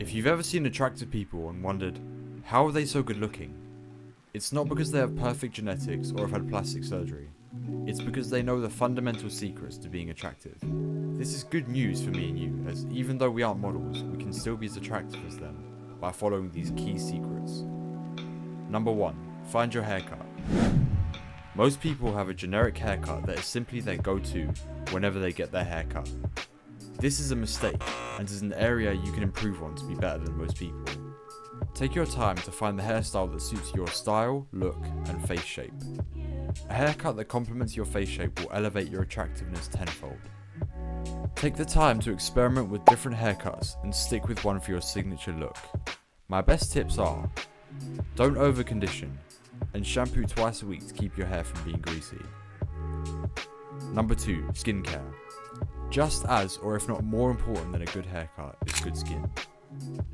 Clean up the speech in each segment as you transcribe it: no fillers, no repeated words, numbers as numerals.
If you've ever seen attractive people and wondered, how are they so good looking? It's not because they have perfect genetics or have had plastic surgery. It's because they know the fundamental secrets to being attractive. This is good news for me and you, as even though we aren't models, we can still be as attractive as them by following these key secrets. Number 1. Find your haircut. Most people have a generic haircut that is simply their go-to whenever they get their haircut. This is a mistake, and is an area you can improve on to be better than most people. Take your time to find the hairstyle that suits your style, look, and face shape. A haircut that complements your face shape will elevate your attractiveness tenfold. Take the time to experiment with different haircuts and stick with one for your signature look. My best tips are: don't over-condition, and shampoo twice a week to keep your hair from being greasy. Number 2. Skincare. Just as, or if not more important than a good haircut, is good skin.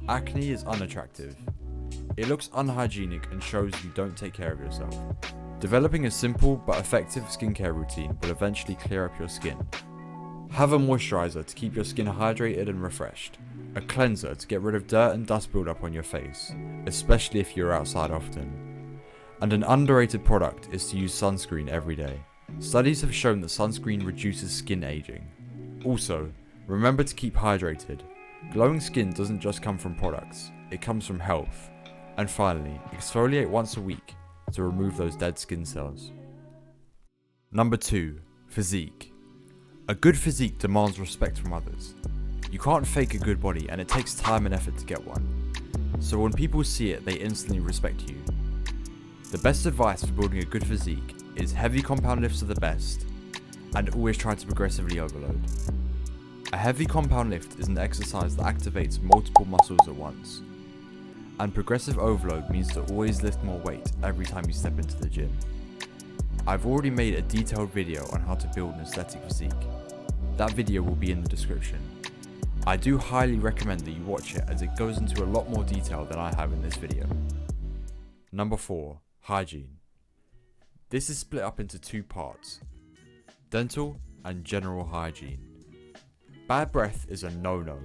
Acne is unattractive. It looks unhygienic and shows you don't take care of yourself. Developing a simple but effective skincare routine will eventually clear up your skin. Have a moisturizer to keep your skin hydrated and refreshed. A cleanser to get rid of dirt and dust buildup on your face, especially if you're outside often. And an underrated product is to use sunscreen every day. Studies have shown that sunscreen reduces skin aging. Also, remember to keep hydrated. Glowing skin doesn't just come from products, it comes from health. And finally, exfoliate once a week to remove those dead skin cells. Number 2. Physique. A good physique demands respect from others. You can't fake a good body, and it takes time and effort to get one. So when people see it, they instantly respect you. The best advice for building a good physique is heavy compound lifts are the best, and always try to progressively overload. A heavy compound lift is an exercise that activates multiple muscles at once, and progressive overload means to always lift more weight every time you step into the gym. I've already made a detailed video on how to build an aesthetic physique. That video will be in the description. I do highly recommend that you watch it, as it goes into a lot more detail than I have in this video. Number 4. Hygiene. This is split up into 2 parts: dental and general hygiene. Bad breath is a no-no.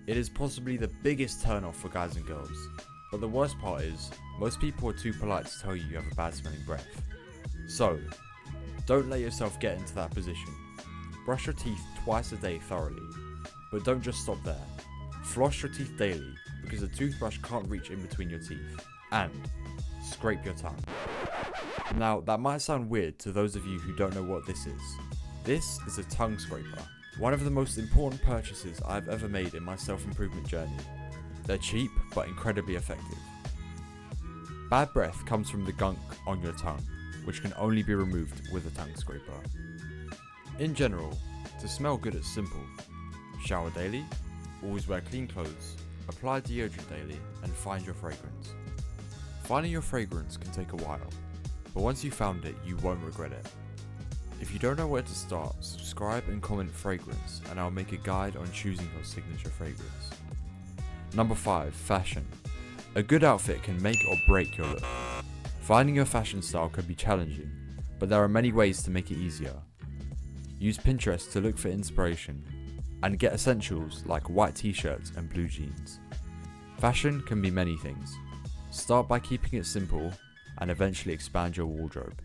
It is possibly the biggest turn-off for guys and girls, but the worst part is, most people are too polite to tell you you have a bad smelling breath. So, don't let yourself get into that position. Brush your teeth twice a day thoroughly, but don't just stop there. Floss your teeth daily, because a toothbrush can't reach in between your teeth, and scrape your tongue. Now, that might sound weird to those of you who don't know what this is. This is a tongue scraper. One of the most important purchases I've ever made in my self-improvement journey. They're cheap, but incredibly effective. Bad breath comes from the gunk on your tongue, which can only be removed with a tongue scraper. In general, to smell good it's simple. Shower daily, always wear clean clothes, apply deodorant daily, and find your fragrance. Finding your fragrance can take a while, but once you've found it, you won't regret it. If you don't know where to start, subscribe and comment fragrance, and I'll make a guide on choosing your signature fragrance. Number 5. Fashion. A good outfit can make or break your look. Finding your fashion style can be challenging, but there are many ways to make it easier. Use Pinterest to look for inspiration, and get essentials like white t-shirts and blue jeans. Fashion can be many things. Start by keeping it simple, and eventually expand your wardrobe.